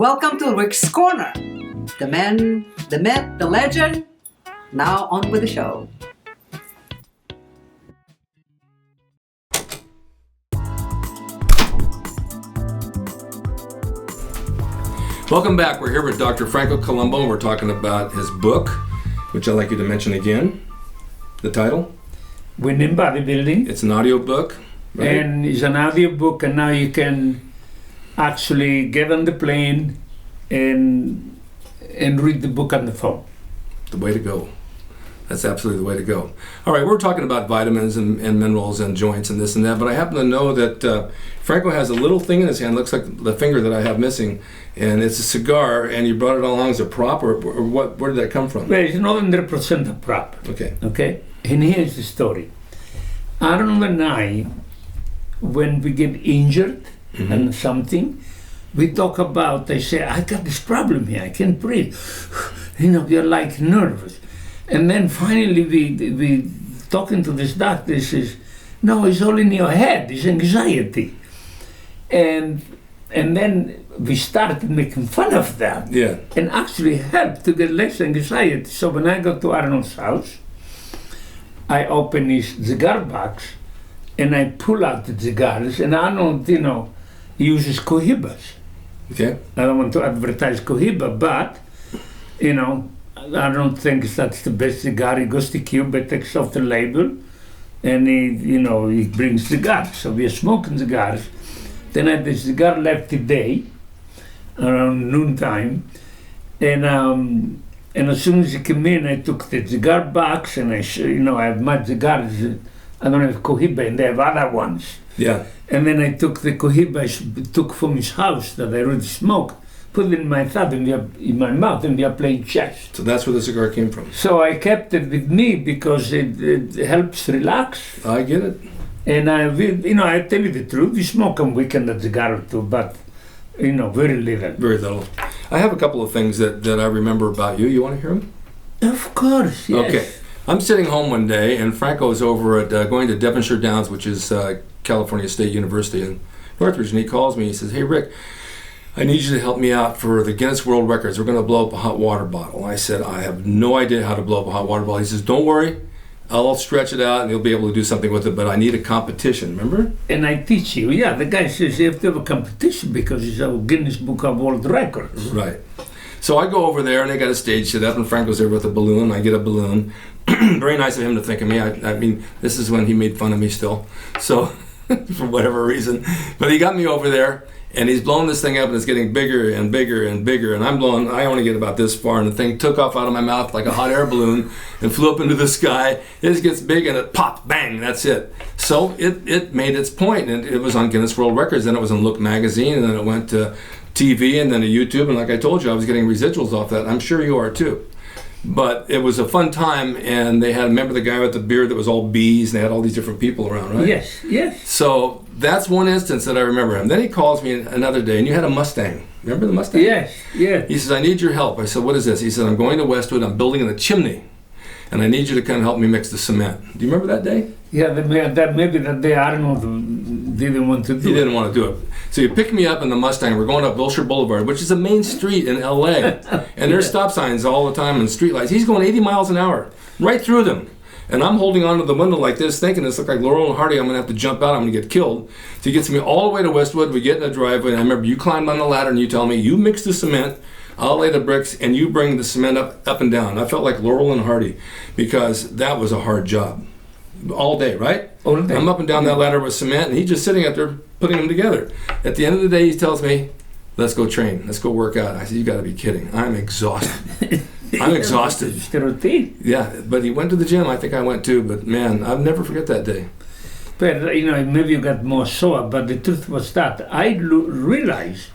Welcome to Rick's Corner. The man, the myth, the legend. Now on with the show. Welcome back. We're here with Dr. Franco Columbu, and we're talking about his book, which I'd like you to mention again. The title? Winning Bodybuilding. It's an audio book, right? And it's an audio book, and now you can actually get on the plane and read the book on the phone. The way to go. That's absolutely the way to go. All right, we're talking about vitamins and minerals and joints and this and that, but I happen to know that Franco has a little thing in his hand, looks like the finger that I have missing, and it's a cigar, and you brought it along as a prop, or what? Where did that come from? Well, it's not 100% a prop. Okay? And here's the story. Aaron and I, when we get injured and something, we talk about, I say, I got this problem here, I can't breathe. We're like nervous. And then finally we talking to this doctor, he says, no, it's all in your head, it's anxiety. And then we started making fun of that. Yeah. And actually helped to get less anxiety. So when I go to Arnold's house, I open his cigar box and I pull out the cigars, and Arnold, he uses Cohibas. Okay. I don't want to advertise Cohiba, but, I don't think that's the best cigar. He goes to Cuba, takes off the label, and he brings cigars. So we are smoking cigars. Then I had the cigar left today, around noontime, and as soon as he came in, I took the cigar box, and I have my cigars. I don't have Cohiba, and they have other ones. Yeah. And then I took the Cohiba I took from his house that I already smoked, put it in my thumb, in my mouth, and we are playing chess. So that's where the cigar came from. So I kept it with me because it helps relax. I get it. And I tell you the truth, we smoke on weekend a cigar or two, but very little. Very little. I have a couple of things that I remember about you. You want to hear them? Of course, yes. Okay. I'm sitting home one day, and Franco's over at going to Devonshire Downs, which is California State University in Northridge, and he calls me. He says, "Hey, Rick, I need you to help me out for the Guinness World Records. We're going to blow up a hot water bottle." I said, "I have no idea how to blow up a hot water bottle." He says, "Don't worry, I'll stretch it out and you'll be able to do something with it, but I need a competition," remember? And I teach you, the guy says you have to have a competition because it's a Guinness Book of World Records. Right. So I go over there and they got a stage set up and Franco's there with a balloon. I get a balloon. Very nice of him to think of me. I mean, this is when he made fun of me still. So, for whatever reason. But he got me over there. And he's blowing this thing up, and it's getting bigger and bigger and bigger. And I only get about this far, and the thing took off out of my mouth like a hot air balloon and flew up into the sky. It gets big, and it popped, bang, that's it. So it made its point, and it was on Guinness World Records. Then it was on Look magazine, and then it went to TV, and then to YouTube. And like I told you, I was getting residuals off that. I'm sure you are too. But it was a fun time, and they had, remember the guy with the beard that was all bees, and they had all these different people around, right? Yes. So that's one instance that I remember him. Then he calls me another day, and you had a Mustang. Remember the Mustang? Yes. He says, "I need your help." I said, "What is this?" He said, "I'm going to Westwood, I'm building a chimney, and I need you to come help me mix the cement." Do you remember that day? Yeah, maybe that day Arnold didn't want to do it. He didn't want to do it. So you pick me up in the Mustang. We're going up Wilshire Boulevard, which is a main street in LA. And there's stop signs all the time and street lights. He's going 80 miles an hour, right through them. And I'm holding onto the window like this, thinking this looks like Laurel and Hardy. I'm going to have to jump out. I'm going to get killed. So he gets me all the way to Westwood. We get in the driveway. And I remember you climbed on the ladder and you tell me, "You mix the cement, I'll lay the bricks, and you bring the cement up and down." I felt like Laurel and Hardy because that was a hard job. All day, right? All day. I'm up and down that ladder with cement, and he's just sitting up there putting them together. At the end of the day, he tells me, "Let's go train. Let's go work out." I said, "You got to be kidding. I'm exhausted." I'm exhausted. It's the routine. Yeah, but he went to the gym. I think I went too, but man, I'll never forget that day. But, maybe you got more sore, but the truth was that I realized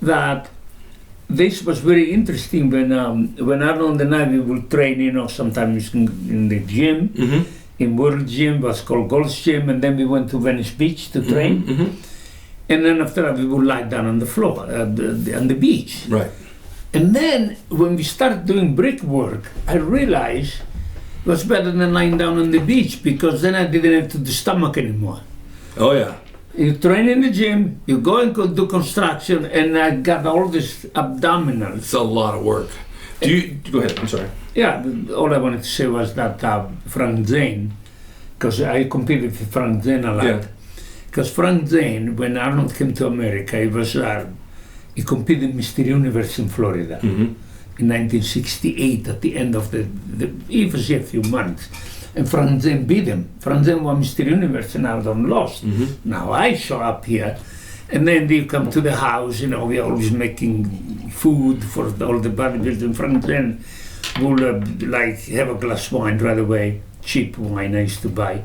that this was very interesting when Arnold and I, we would train, sometimes in the gym. Mm-hmm. In World Gym, was called Gold's Gym, and then we went to Venice Beach to train. Mm-hmm. And then after that, we would lie down on the floor, on the beach. Right. And then when we started doing brickwork, I realized it was better than lying down on the beach because then I didn't have to do the stomach anymore. Oh yeah. You train in the gym, you go and do construction, and I got all this abdominals. It's a lot of work. Go ahead, I'm sorry. Yeah, all I wanted to say was that Frank Zane, because I competed with Frank Zane a lot. Because Frank Zane, when Arnold came to America, he competed in Mr. Universe in Florida in 1968 at the end of it was a few months. And Frank Zane beat him. Frank Zane won Mr. Universe and Arnold lost. Now I show up here, and then they come to the house, we're always making food for all the bodybuilders. Frank Zane will have a glass of wine right away, cheap wine I used to buy.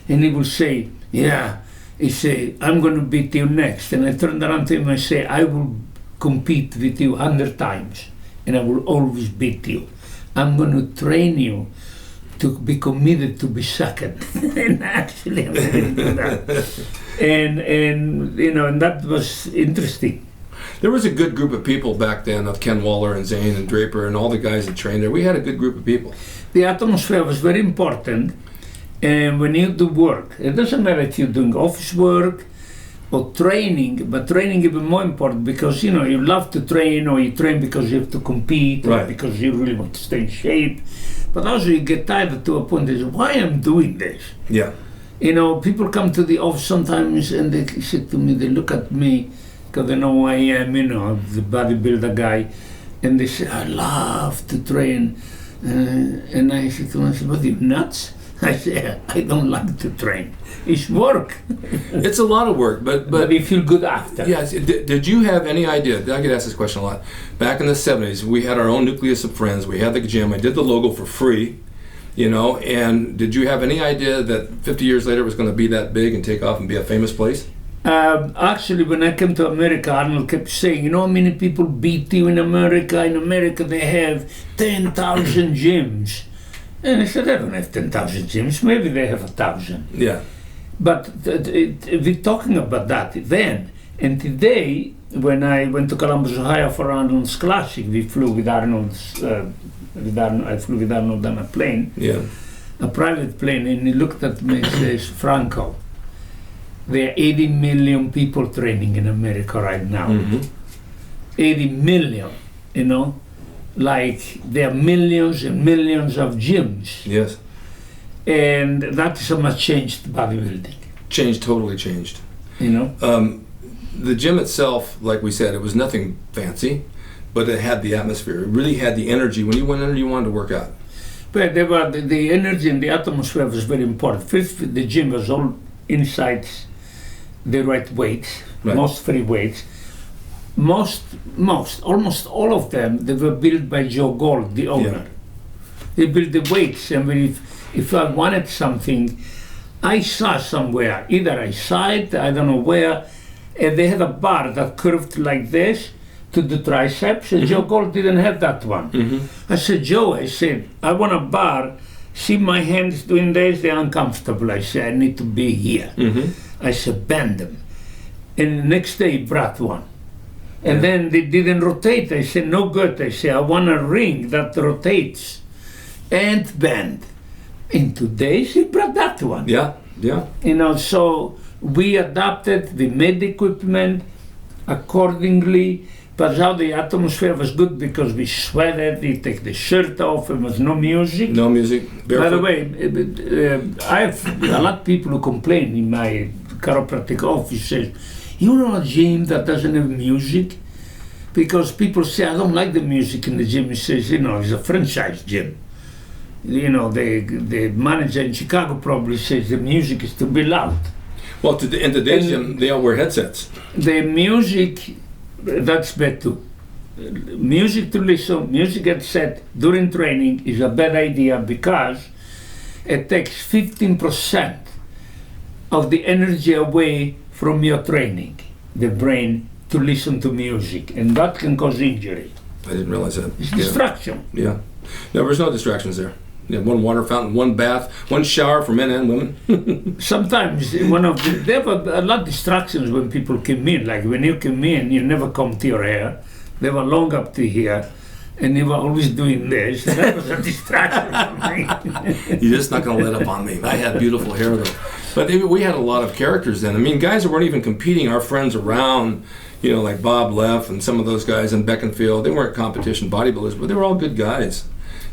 And he will say, he say, I'm going to beat you next. And I turned around to him and say, I will compete with you 100 times, and I will always beat you. I'm going to train you to be committed to be second. And actually, I'm going to do that. And that was interesting. There was a good group of people back then, of Ken Waller and Zane and Draper and all the guys that trained there. We had a good group of people. The atmosphere was very important. And when you do work, it doesn't matter if you're doing office work or training, but training even more important because, you love to train, or you train because you have to compete, or because you really want to stay in shape. But also you get tired to a point that, why I'm doing this? Yeah. People come to the office sometimes and they say to me, they look at me, because they know who I am, the bodybuilder guy, and they say, I love to train. And I said to myself, what, are you nuts? I say, I don't like to train. It's work. It's a lot of work, but you feel good after. Yes. Did you have any idea? I get asked this question a lot. Back in the 70s, we had our own nucleus of friends. We had the gym. I did the logo for free, and did you have any idea that 50 years later it was going to be that big and take off and be a famous place? Actually, when I came to America, Arnold kept saying, you know how many people beat you in America? In America, they have 10,000 gyms. And I said, I don't have 10,000 gyms, maybe they have 1,000. Yeah. But we're talking about that then. And today, when I went to Columbus, Ohio for Arnold's Classic, we flew with Arnold's, I flew with Arnold on a plane, a private plane, and he looked at me and says, Franco, there are 80 million people training in America right now. 80 million, like there are millions and millions of gyms. Yes. And that is how much changed bodybuilding. Totally changed. The gym itself, like we said, it was nothing fancy, but it had the atmosphere. It really had the energy. When you went in there, you wanted to work out. But the energy and the atmosphere was very important. First, the gym was all inside the right weights, most free weights. Almost all of them, they were built by Joe Gold, the owner. He built the weights, and if I wanted something, I saw somewhere, either I saw it, I don't know where, and they had a bar that curved like this to the triceps, and Joe Gold didn't have that one. I said, Joe, I want a bar, see my hands doing this, they're uncomfortable. I said, I need to be here. I said, bend them. And the next day he brought one. And then they didn't rotate. I said, no good. I said, I want a ring that rotates and bend. In 2 days, he brought that one. Yeah. So we adapted, we made the equipment accordingly, but how the atmosphere was good because we sweated, we take the shirt off, there was no music. No music, barefoot. By the way, I have a lot of people who complain in my chiropractic office, says, you know a gym that doesn't have music? Because people say, I don't like the music in the gym. He says, it's a franchise gym. The manager in Chicago probably says the music is too be loud. Well, in today's gym, they all wear headsets. The music, that's bad too. Music to listen, music headset during training is a bad idea because it takes 15% of the energy away from your training, the brain, to listen to music, and that can cause injury. I didn't realize that. It's distraction. Yeah. No, there's no distractions there. One water fountain, one bath, one shower for men and women. Sometimes there were a lot of distractions when people came in. Like when you came in, you never combed your hair. They were long up to here, and you were always doing this. And that was a distraction for me. You're just not going to let up on me. I had beautiful hair though. But we had a lot of characters then. I mean, guys that weren't even competing, our friends around, you know, like Bob Leff and some of those guys in Beckenfield, they weren't competition bodybuilders, but they were all good guys.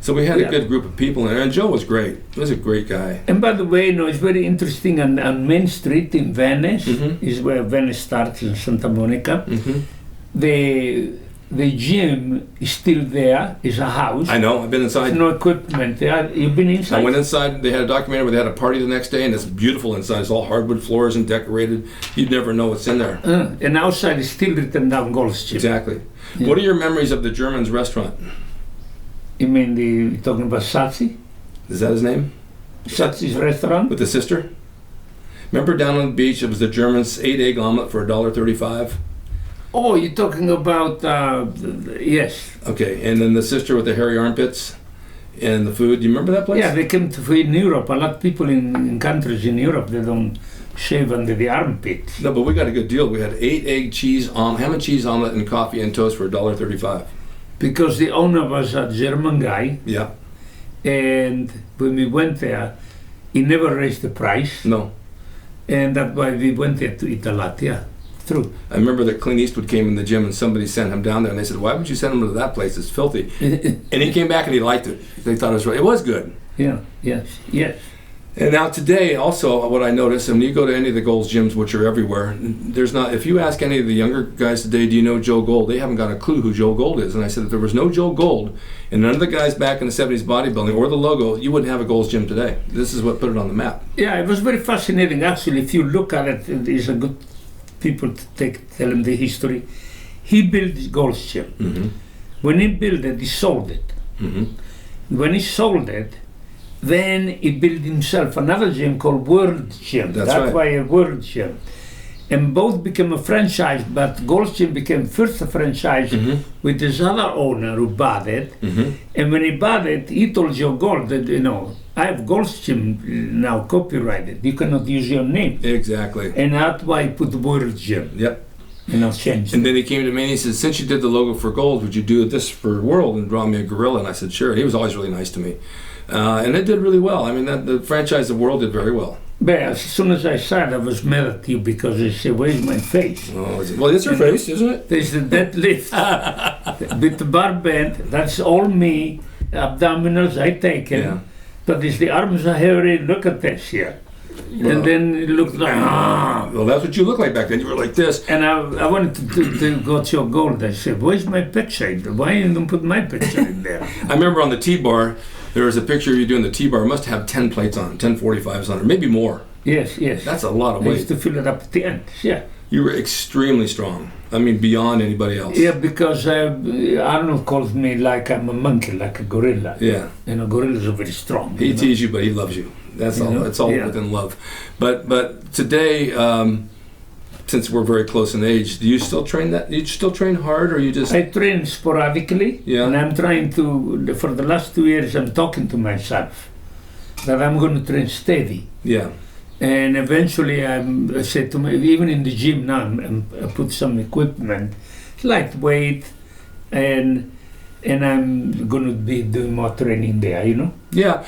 So we had a good group of people in there, and Joe was great. He was a great guy. And by the way, you know, it's very interesting on Main Street in Venice, is where Venice starts in Santa Monica. The gym is still there. It's a house. I know. I've been inside. There's no equipment there. You've been inside? I went inside. They had a documentary where they had a party the next day, and it's beautiful inside. It's all hardwood floors and decorated. You'd never know what's in there. And outside is still written down Gold's Gym. Exactly. Yeah. What are your memories of the German's restaurant? You mean you're talking about Satsi? Is that his name? Satsi's restaurant? With the sister? Remember down on the beach, it was the German's 8-egg omelet for $1.35? Oh, you're talking about, yes. Okay, and then the sister with the hairy armpits and the food. Do you remember that place? Yeah, they came to food in Europe. A lot of people in countries in Europe, they don't shave under the armpits. No, but we got a good deal. We had 8-egg ham and cheese omelet and coffee and toast for $1.35. Because the owner was a German guy. Yeah. And when we went there, he never raised the price. No. And that's why we went there to eat a lot, yeah. True. I remember that Clint Eastwood came in the gym and somebody sent him down there and they said, why would you send him to that place? It's filthy. And he came back and he liked it. They thought it was good. Yeah, yes, yes. And now today, also, what I notice, and when you go to any of the Gold's gyms, which are everywhere, there's not, if you ask any of the younger guys today, do you know Joe Gold? They haven't got a clue who Joe Gold is. And I said, if there was no Joe Gold, and none of the guys back in the 70s bodybuilding, or the logo, you wouldn't have a Gold's gym today. This is what put it on the map. Yeah, it was very fascinating. Actually, if you look at it, it's a good people to tell him the history. He built Gold's gym. When he built it, he sold it. When he sold it, then he built himself another gym called World Gym. That's That's right. why a World Gym. And both became a franchise, but Gold's Gym became first a franchise with this other owner who bought it. And when he bought it, he told Joe Gold that, you know, I have Gold's Gym now copyrighted. You cannot use your name. Exactly. And that's why he put World Gym. Yep. And I'll change it. And then he came to me and he said, since you did the logo for Gold, would you do this for World and draw me a gorilla? And I said, sure. And he was always really nice to me. And it did really well. I mean, the franchise of World did very well. But as soon as I saw it, I was mad at you because I said, where's my face? Oh, well, it's your face, isn't it? There's the deadlift with the bar band. That's all me. Abdominals, I take it. Yeah. But it's the arms are hairy. Look at this here. Well, and then it looked like, Well, that's what you looked like back then. You were like this. And I wanted to go to your Gold. I said, where's my picture? Why you don't put my picture in there? I remember on the T-bar, there was a picture of you doing the T-bar. It must have 10 plates on it, 10 45s on it, maybe more. Yes, yes. That's a lot of I weight. used to fill it up at the end, yeah. You were extremely strong. I mean, beyond anybody else. Yeah, because Arnold calls me like I'm a monkey, like a gorilla. Yeah. You know, gorillas are very strong. He teases you, but he loves you. That's all. It's all within love. But today, since we're very close in age, do you still train that? Do you still train hard, or you just? I train sporadically. Yeah. And I'm trying to. For the last 2 years, I'm talking to myself that I'm going to train steady. Yeah. And eventually, I said to me, even in the gym now, I put some equipment, lightweight, and I'm going to be doing more training there, you know? Yeah.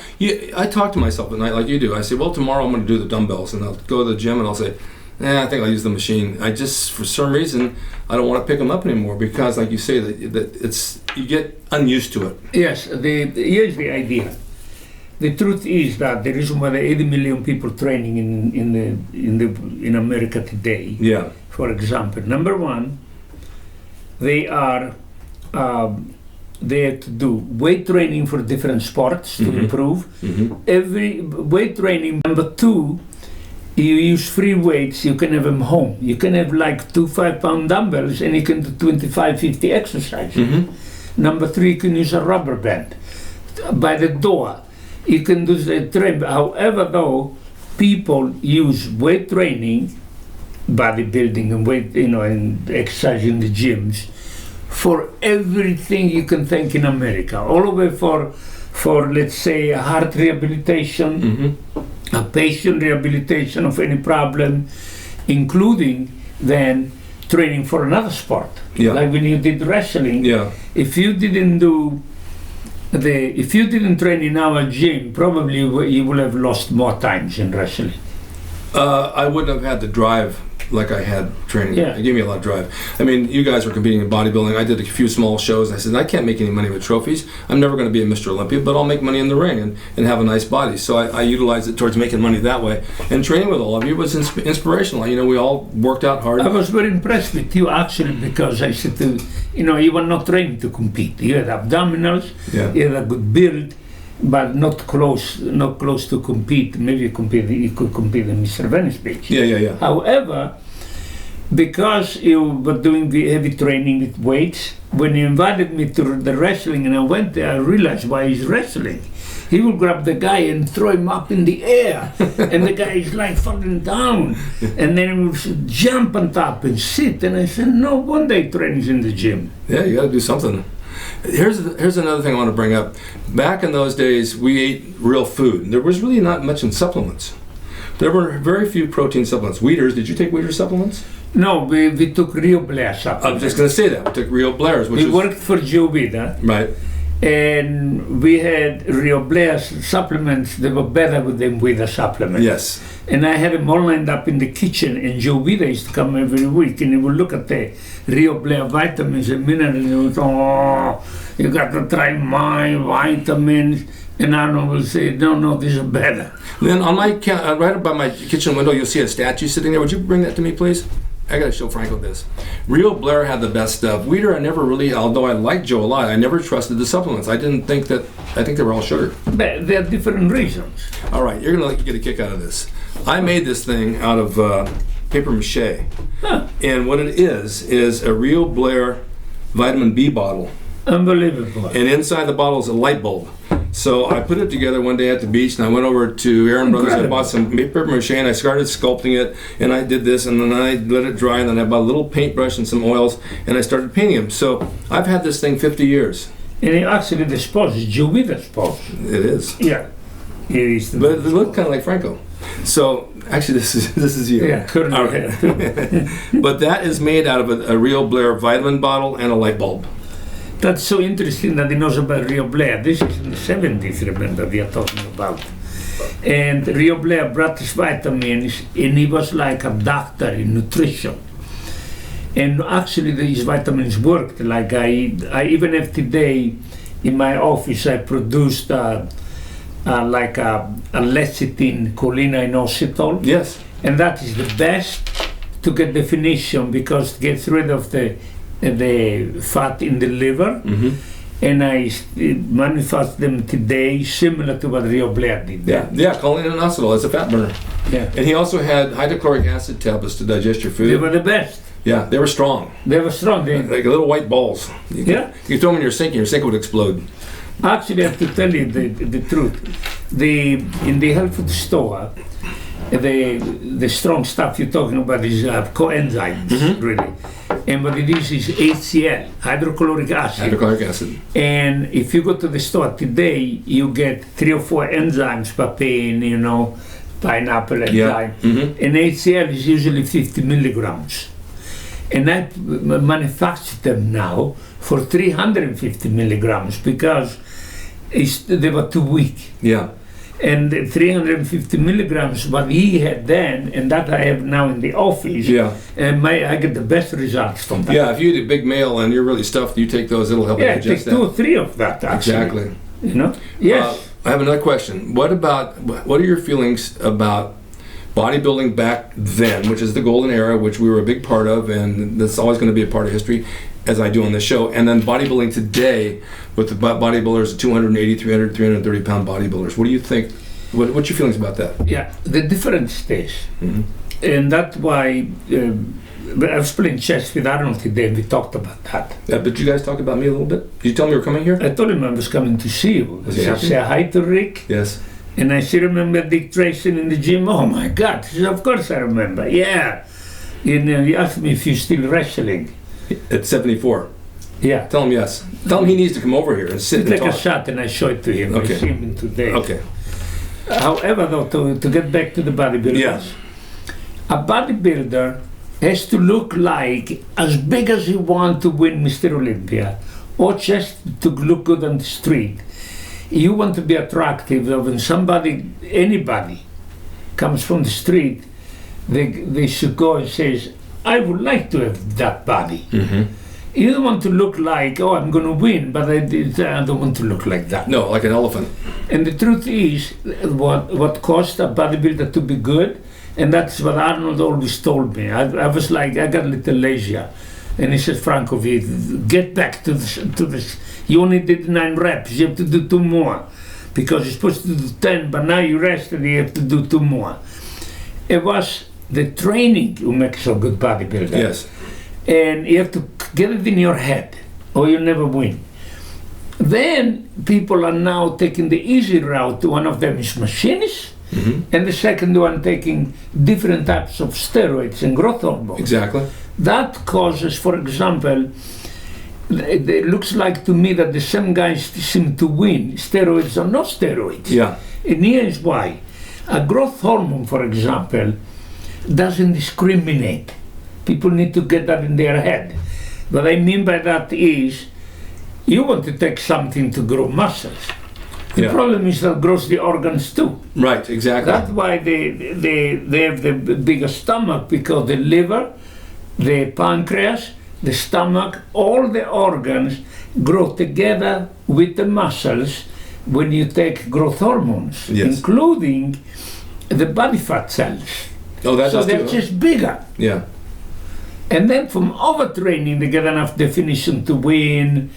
I talk to myself at night like you do. I say, well, tomorrow I'm going to do the dumbbells, and I'll go to the gym and I'll say, I think I'll use the machine. I just, for some reason, I don't want to pick them up anymore because, like you say, that it's you get unused to it. Yes. Here's the idea. The truth is that the reason why there are 80 million people training in America today, Yeah. for example, number one, they are there to do weight training for different sports to improve. Every weight training. Number two, you use free weights. You can have them home. You can have like 2 5-pound dumbbells, and you can do 25, 50 exercises. Number three, you can use a rubber band by the door. You can do the train. However, though, people use weight training, bodybuilding, and weight, and exercise in the gyms for everything you can think in America. All the way for let's say a heart rehabilitation, a patient rehabilitation of any problem, including then training for another sport. Yeah. Like when you did wrestling. Yeah. If you didn't train in our gym, probably you will have lost more times in wrestling. I wouldn't have had the drive like I had training. Yeah. It gave me a lot of drive. I mean, you guys were competing in bodybuilding. I did a few small shows. And I said, I can't make any money with trophies. I'm never going to be a Mr. Olympia, but I'll make money in the ring and have a nice body. So I utilized it towards making money that way. And training with all of you was inspirational. You know, we all worked out hard. I was very impressed with you actually because I said to, you know, you were not trained to compete. You had abdominals, you had a good build, but not close to compete. Maybe you could compete in Mr. Venice Beach. Yeah. However, because you were doing the heavy training with weights, when you invited me to the wrestling and I went there, I realized why he's wrestling. He will grab the guy and throw him up in the air, and the guy is like falling down, and then he will jump on top and sit. And I said, no wonder he trains in the gym. Yeah, you got to do something. Here's another thing I want to bring up. Back in those days, we ate real food. There was really not much in supplements. There were very few protein supplements. Wheaters, did you take Wheater supplements? No, we took Rio Blair supplements. I was just going to say that. We took Rio Blair's. We worked for Joe Vida. Right. And we had Rio Blair's supplements that were better than Vida supplements. Yes. And I had them all lined up in the kitchen, and Joe Vida used to come every week, and he would look at the Rio Blair vitamins and minerals, and he would say, oh, you got to try my vitamins. And Arnold will say, no, these are better. Then on my right up by my kitchen window, you'll see a statue sitting there. Would you bring that to me, please? I got to show Franco this. Rio Blair had the best stuff. Wheater, I never really, although I liked Joe a lot, I never trusted the supplements. I think they were all sugar. But there are different reasons. All right, you're going to get a kick out of this. I made this thing out of paper mache. Huh. And what it is a Rio Blair vitamin B bottle. Unbelievable. And inside the bottle is a light bulb. So I put it together one day at the beach, and I went over to Aaron Brothers. I bought some paper mache, and I started sculpting it, and I did this, and then I let it dry, and then I bought a little paintbrush and some oils, and I started painting them. So I've had this thing 50 years. And actually the spouse is Joe Vida's spouse. It is. Yeah. But it looked kind of like Franco. So actually, this is you. Yeah, couldn't But that is made out of a Rio Blair vitamin bottle and a light bulb. That's so interesting that he knows about Rio Blair. This is in the 70s, remember, we are talking about. And Rio Blair brought his vitamins, and he was like a doctor in nutrition. And actually, these vitamins worked. Like I even have today, in my office, I produced like a lecithin choline inositol. Yes. And that is the best to get definition because it gets rid of the fat in the liver, and I manufacture them today similar to what Rio Blair did. Yeah, choline inositol, it's a fat burner. Yeah. And he also had hydrochloric acid tablets to digest your food. They were the best. Yeah, they were strong. They were strong. Like little white balls. You throw them in your sink, and your sink would explode. Actually, I have to tell you the truth. In the health food store, the strong stuff you're talking about is coenzymes, really. And what it is HCl, hydrochloric acid. Hydrochloric acid. And if you go to the store today, you get 3 or 4 enzymes, papain, pineapple enzyme. And HCl is usually 50 milligrams. And I manufacture them now for 350 milligrams because they were too weak. Yeah. And 350 milligrams, what he had then, and that I have now in the office, and I get the best results from that. Yeah, if you eat a big meal and you're really stuffed, you take those, it'll help you digest that. Yeah, take 2 or 3 of that, actually. Exactly. Yes. I have another question. What are your feelings about bodybuilding back then, which is the golden era, which we were a big part of, and that's always going to be a part of history, as I do on this show, and then bodybuilding today with the bodybuilders, 280, 300, 330 pound bodybuilders. What do you think? What's your feelings about that? Yeah, the difference stays. And that's why I was playing chess with Arnold today and we talked about that. Yeah, but you guys talk about me a little bit? Did you tell me you were coming here? I told him I was coming to see you. Was he happy? Say hi to Rick. Yes. And I still remember Dick Drasin in the gym. Oh my God, he said, of course I remember. Yeah. And he asked me if you're still wrestling. At 74. Yeah. Tell him yes. Tell him he needs to come over here and sit and take talk. A shot and I show it to him. Okay. I see him today. Okay. However, though, to get back to the bodybuilders, yes. A bodybuilder has to look like as big as you want to win Mr. Olympia, or just to look good on the street. You want to be attractive. When anybody comes from the street, they should go and say, I would like to have that body. Mm-hmm. You don't want to look like, oh, I'm going to win, but I don't want to look like that. No, like an elephant. And the truth is, what caused a bodybuilder to be good, and that's what Arnold always told me. I was like, I got a little lazy. And he said, Franco, get back to this. You only did 9 reps, you have to do 2 more. Because you're supposed to do 10, but now you rested, you have to do 2 more. It was the training who makes a good bodybuilder. Yes. And you have to get it in your head, or you'll never win. Then people are now taking the easy route. One of them is machines, mm-hmm. and the second one taking different types of steroids and growth hormones. Exactly. That causes, for example, it looks like to me that the same guys seem to win, steroids or no steroids. Yeah. And here is why. A growth hormone, for example, doesn't discriminate. People need to get that in their head. What I mean by that is, you want to take something to grow muscles. The problem is that grows the organs too. Right, exactly. That's why they have the bigger stomach, because the liver, the pancreas, the stomach, all the organs grow together with the muscles when you take growth hormones, including the body fat cells. Oh, that's so they're just bigger. Yeah. And then from overtraining, they get enough definition to win.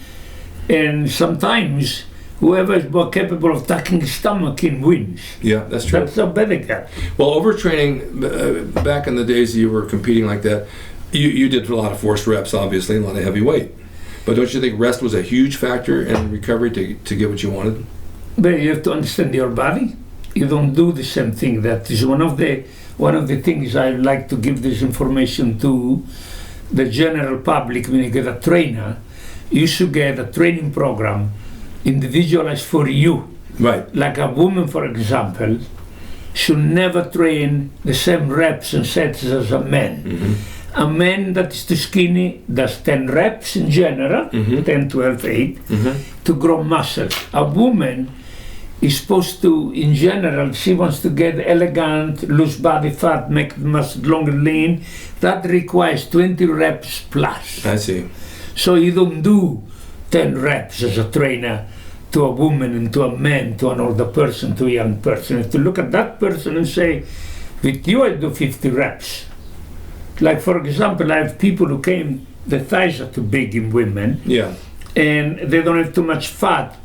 And sometimes whoever is more capable of tucking his stomach in wins. Yeah, that's true. That's how bad it gets. Well, overtraining, back in the days you were competing like that, you did a lot of forced reps, obviously, and a lot of heavy weight. But don't you think rest was a huge factor in recovery to get what you wanted? But you have to understand your body. You don't do the same thing. That is one of the things I like to give this information to the general public. When you get a trainer, you should get a training program individualized for you. Right. Like a woman, for example, should never train the same reps and sets as a man. Mm-hmm. A man that is too skinny does 10 reps in general, mm-hmm. 10, 12, 8, mm-hmm. to grow muscles. A woman is supposed to, in general, she wants to get elegant, lose body fat, make the muscle longer, lean. That requires 20 reps plus. I see. So you don't do 10 reps as a trainer to a woman and to a man, to an older person, to a young person. You have to look at that person and say, with you I do 50 reps. Like, for example, I have people who came, the thighs are too big in women, and they don't have too much fat,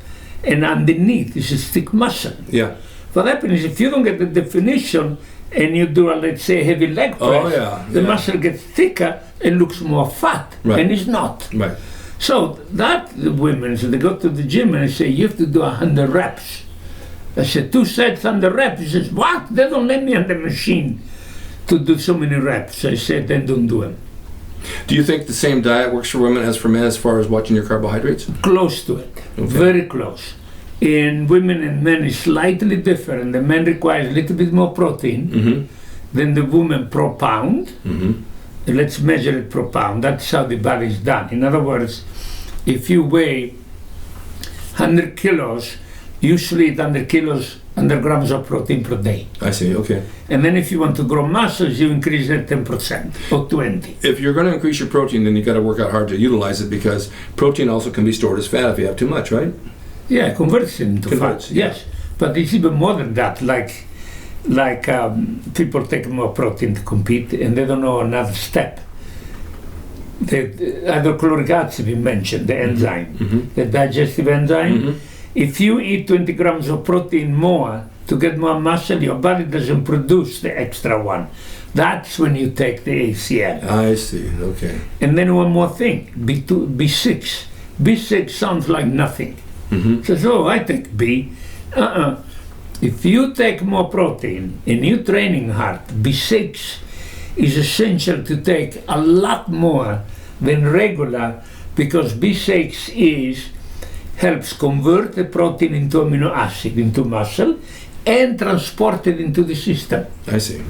and underneath is a thick muscle. Yeah. What happens is, if you don't get the definition and you do, let's say, heavy leg press, the muscle gets thicker and looks more fat, and it's not. Right. So that the women, so they go to the gym and they say, you have to do 100 reps. I said, 2 sets, 100 reps. He says, what? They don't let me on the machine to do so many reps. I said, then don't do them. Do you think the same diet works for women as for men as far as watching your carbohydrates? Close to it, very close. In women and men is slightly different. The men requires a little bit more protein than the woman per pound. Let's measure it per pound. That's how the body is done. In other words, if you weigh 100 kilos, usually eat 100 grams of protein per day. I see, okay. And then if you want to grow muscles, you increase it 10% or 20. If you're going to increase your protein, then you got to work out hard to utilize it, because protein also can be stored as fat if you have too much, right? Yeah, converts it into fat. Yes, but it's even more than that. Like people take more protein to compete, and they don't know another step. The hydrochloric acid we mentioned, the enzyme, the digestive enzyme. If you eat 20 grams of protein more to get more muscle, your body doesn't produce the extra one. That's when you take the ACL. I see, okay. And then one more thing, B6. B6 sounds like nothing. Says, oh, I take B. If you take more protein and you're training hard, B6 is essential to take a lot more than regular, because B6 helps convert the protein into amino acid, into muscle, and transport it into the system. I see.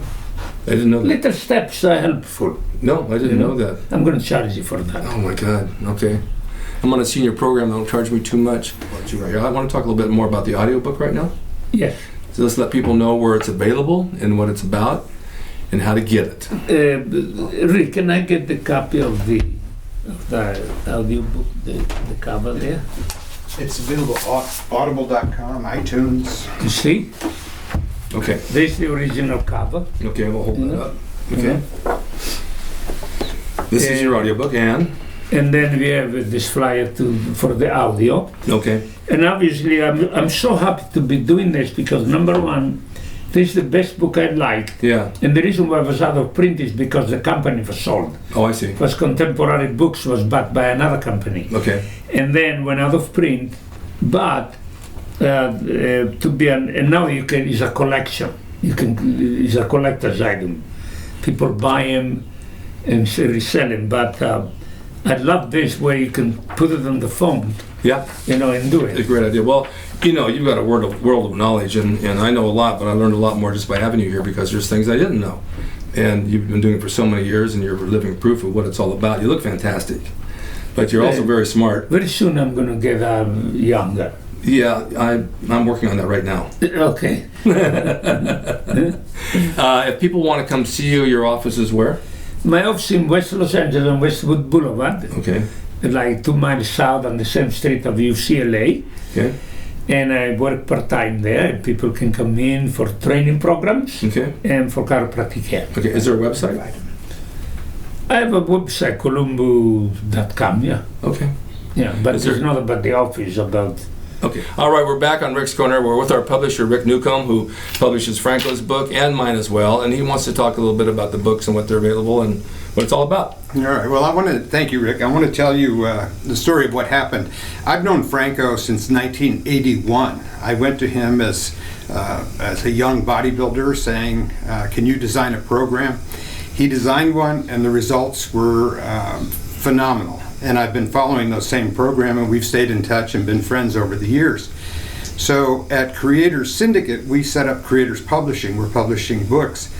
I didn't know that. Little steps are helpful. No, I didn't know that. I'm going to charge you for that. Oh my God, okay. I'm on a senior program, don't charge me too much. I want to talk a little bit more about the audiobook right now. Yes. So let's let people know where it's available and what it's about. and how to get it. Rick, can I get the copy of the audiobook, the cover there? It's available audible.com, iTunes. You see? Okay. This is the original cover. Okay, we'll hold that up. Okay. This is your audiobook, and then we have this flyer for the audio. Okay. And obviously, I'm so happy to be doing this because number one, this is the best book I liked. Yeah. And the reason why it was out of print is because the company was sold. Oh, I see. It was Contemporary Books, was bought by another company. Okay. And then went out of print, but to be and now you can, it's a collection. It's a collector's item. People buy them and resell them, but I love this where you can put it on the phone. Yeah. And do it. It's a great idea. Well, you've got a world of knowledge, and I know a lot, but I learned a lot more just by having you here because there's things I didn't know. And you've been doing it for so many years, and you're living proof of what it's all about. You look fantastic, but you're also very smart. Very soon I'm going to get younger. Yeah, I'm working on that right now. Okay. If people want to come see you, your office is where? My office in West Los Angeles on Westwood Boulevard. Okay. Like 2 miles south on the same street of UCLA. Okay. And I work part-time there, and people can come in for training programs. Okay. And for chiropractic care. Okay, is there a website? I have a website, columbu.com, yeah. Okay. Yeah, but it's not about the office, about... Okay. All right, we're back on Rick's Corner. We're with our publisher, Rick Newcomb, who publishes Franco's book and mine as well. And he wants to talk a little bit about the books and what they're available and what it's all about. All right. Well, I want to thank you, Rick. I want to tell you the story of what happened. I've known Franco since 1981. I went to him as a young bodybuilder saying, can you design a program? He designed one, and the results were phenomenal. And I've been following those same program, and we've stayed in touch and been friends over the years. So at Creators Syndicate, we set up Creators Publishing. We're publishing books.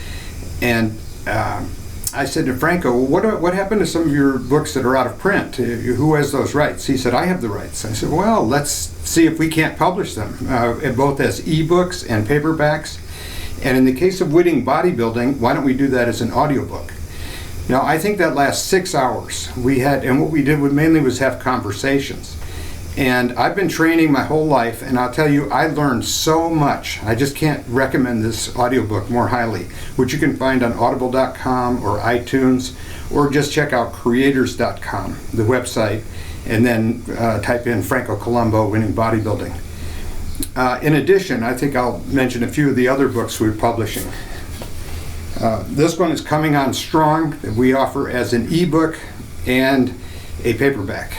And I said to Franco, well, what happened to some of your books that are out of print? Who has those rights? He said, I have the rights. I said, well, let's see if we can't publish them, both as ebooks and paperbacks. And in the case of Winning Bodybuilding, why don't we do that as an audiobook? Now, I think that last 6 hours we had, and what we did mainly was have conversations. And I've been training my whole life, and I'll tell you, I learned so much. I just can't recommend this audiobook more highly, which you can find on audible.com or iTunes, or just check out creators.com, the website, and then type in Franco Columbu, Winning Bodybuilding. In addition, I think I'll mention a few of the other books we're publishing. This one is coming on strong. We offer as an ebook and a paperback.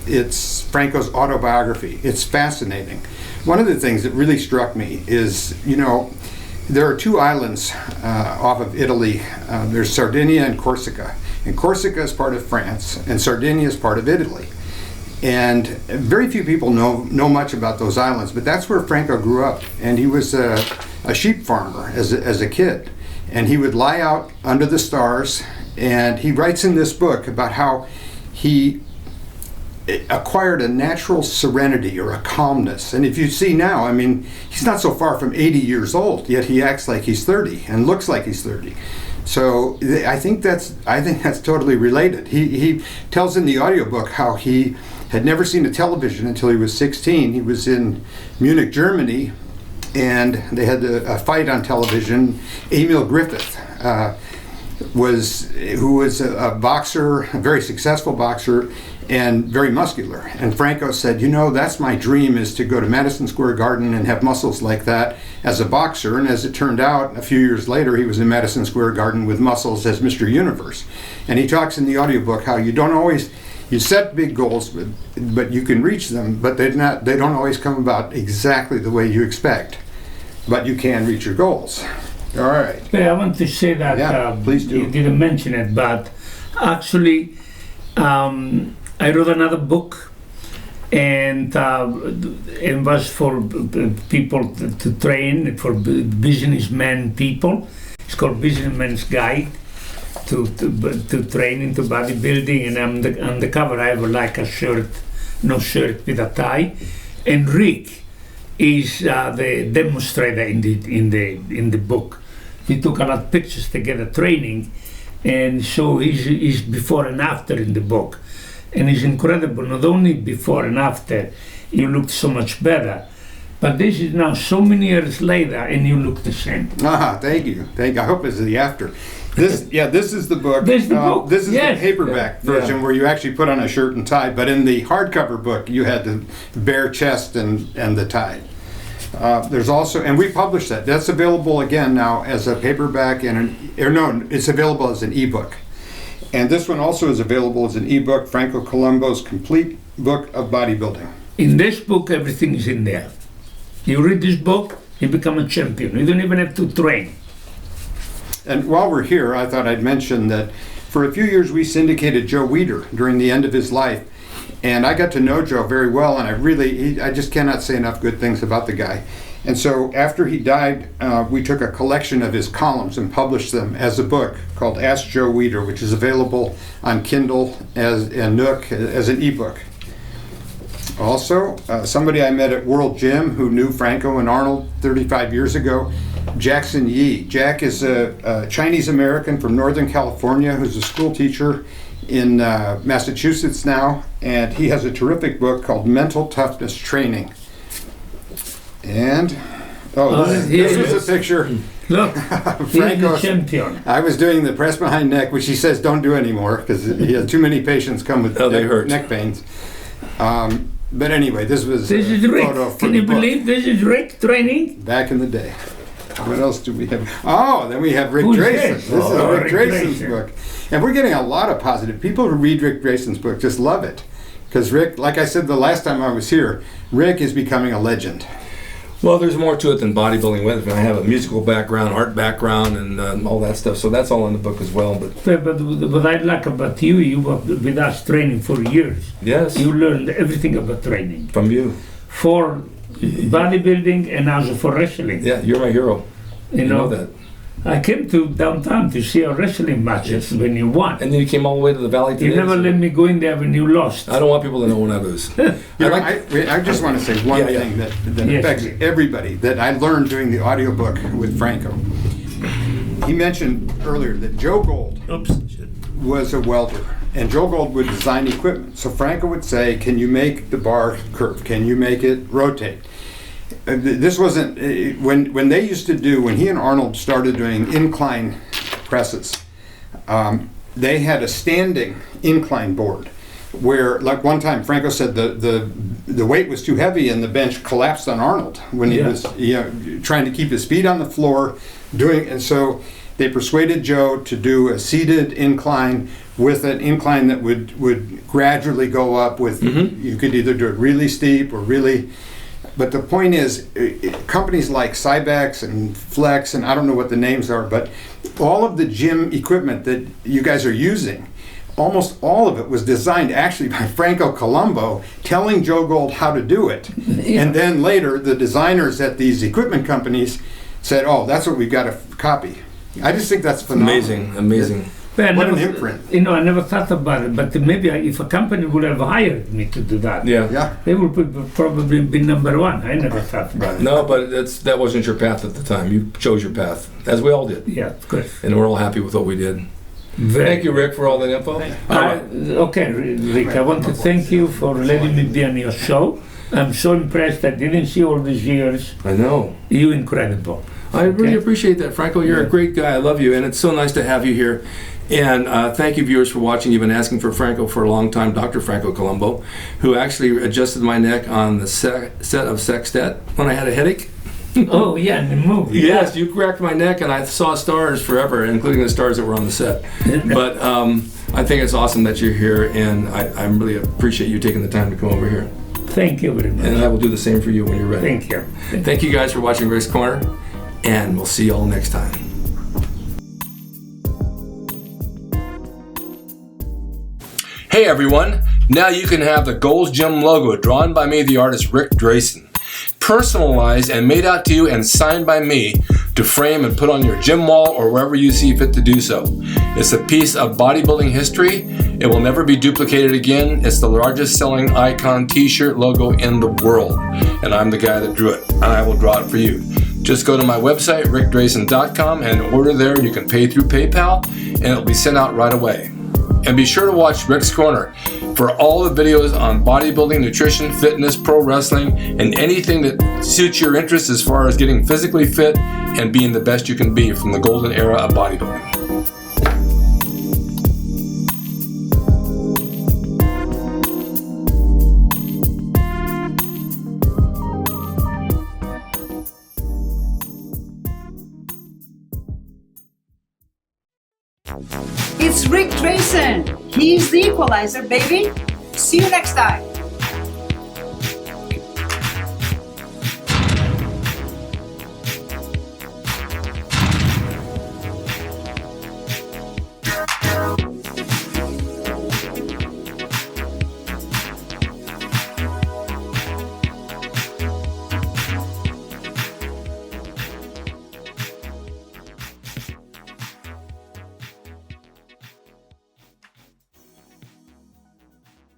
It's Franco's autobiography. It's fascinating. One of the things that really struck me is, there are 2 islands off of Italy. There's Sardinia and Corsica. And Corsica is part of France, and Sardinia is part of Italy. And very few people know much about those islands, but that's where Franco grew up. And he was a sheep farmer as a kid. And he would lie out under the stars, and he writes in this book about how he acquired a natural serenity or a calmness. And if you see now, I mean, he's not so far from 80 years old, yet he acts like he's 30 and looks like he's 30. So I think that's totally related. He tells in the audiobook how he had never seen a television until he was 16. He was in Munich, Germany, and they had a fight on television. Emil Griffith, who was a boxer, a very successful boxer, and very muscular. And Franco said, that's my dream, is to go to Madison Square Garden and have muscles like that as a boxer. And as it turned out, a few years later, he was in Madison Square Garden with muscles as Mr. Universe. And he talks in the audiobook how you set big goals, but you can reach them, but they don't always come about exactly the way you expect. But you can reach your goals. All right. Yeah, I want to say that, please do. You didn't mention it, but actually I wrote another book, and it was for people to train, for businessmen people. It's called Businessman's Guide to train into bodybuilding, and on the cover I have like a shirt, no shirt with a tie, and Rick is the demonstrator in the book. We took a lot of pictures together training, and so he's before and after in the book. And it's incredible, not only before and after, you looked so much better, but this is now so many years later and you look the same. Thank you. I hope it's the after. This is the book. This is the book. This is Yes. the paperback version where you actually put on a shirt and tie, but in the hardcover book you had the bare chest and the tie. There's also, and we published that. That's available again now as a paperback it's available as an ebook. And this one also is available as an ebook, Franco Columbu's Complete Book of Bodybuilding. In this book, everything is in there. You read this book, you become a champion. You don't even have to train. And while we're here, I thought I'd mention that for a few years we syndicated Joe Weider during the end of his life. And I got to know Joe very well, and I just cannot say enough good things about the guy. And so after he died, we took a collection of his columns and published them as a book called Ask Joe Weider, which is available on Kindle and Nook as an ebook. Also, somebody I met at World Gym who knew Franco and Arnold 35 years ago, Jackson Yee. Jack is a Chinese American from Northern California who's a school teacher in Massachusetts now, and he has a terrific book called Mental Toughness Training. And this is a picture. Look, Franco, he's the champion. I was doing the press behind neck, which he says don't do anymore because he has too many patients come with neck pains. But anyway, this is Rick. Photo for Can you believe this is Rick training? Back in the day. What else do we have? Oh, then we have Rick Who's Drasin. this? This is Rick Drasin's Drasin. book. And we're getting a lot of positive. People who read Rick Drasin's book just love it. Because Rick, like I said the last time I was here, Rick is becoming a legend. Well, there's more to it than bodybuilding. I have a musical background, art background, and all that stuff. So that's all in the book as well. But what I like about you were with us training for years. yes, You learned everything about training. from you. For bodybuilding and also for wrestling. Yeah, you're my hero. You know that. I came to downtown to see our wrestling matches when you won. And then you came all the way to the valley today. You never let me go in there when you lost. I don't want people to know when I lose. I just want to say one thing that Yes. affects everybody that I learned during the audiobook with Franco. He mentioned earlier that Joe Gold was a welder, and Joe Gold would design equipment. So Franco would say, can you make the bar curve? Can you make it rotate? This wasn't, when they used to do, when he and Arnold started doing incline presses, they had a standing incline board where, like one time Franco said the weight was too heavy and the bench collapsed on Arnold when he was trying to keep his feet on the floor and so they persuaded Joe to do a seated incline with an incline that would gradually go up with, you could either do it really steep or really. But the point is, companies like Cybex and Flex, and I don't know what the names are, but all of the gym equipment that you guys are using, almost all of it was designed actually by Franco Columbu telling Joe Gold how to do it. And then later, the designers at these equipment companies said, oh, that's what we've got to copy. I just think that's phenomenal. Amazing. What an imprint. I never thought about it, but maybe if a company would have hired me to do that, they would probably be number one. I never thought about it. No, but that wasn't your path at the time. You chose your path, as we all did. Yeah, of course. And we're all happy with what we did. Thank you, Rick, for all that info. Okay, Rick, I want to thank you for letting me be on your show. I'm so impressed. I didn't see all these years. I know. You're incredible. I really appreciate that, Franco. You're a great guy. I love you, and it's so nice to have you here. And thank you, viewers, for watching. You've been asking for Franco for a long time, Dr. Franco Columbu, who actually adjusted my neck on the set of Sextet when I had a headache. Oh, yeah, in the movie. Yes, you cracked my neck, and I saw stars forever, including the stars that were on the set. But I think it's awesome that you're here, and I really appreciate you taking the time to come over here. Thank you very much. And I will do the same for you when you're ready. Thank you. Thank you guys for watching Rick's Corner, and we'll see you all next time. Hey everyone, now you can have the Gold's Gym logo drawn by me, the artist Rick Drasin, personalized and made out to you and signed by me to frame and put on your gym wall or wherever you see fit to do so. It's a piece of bodybuilding history. It will never be duplicated again. It's the largest selling icon t-shirt logo in the world, and I'm the guy that drew it, and I will draw it for you. Just go to my website, rickdrasin.com, and order there. You can pay through PayPal, and it'll be sent out right away. And be sure to watch Rick's Corner for all the videos on bodybuilding, nutrition, fitness, pro wrestling, and anything that suits your interest as far as getting physically fit and being the best you can be from the golden era of bodybuilding. It's Rick Drasin. He's the equalizer, baby. See you next time.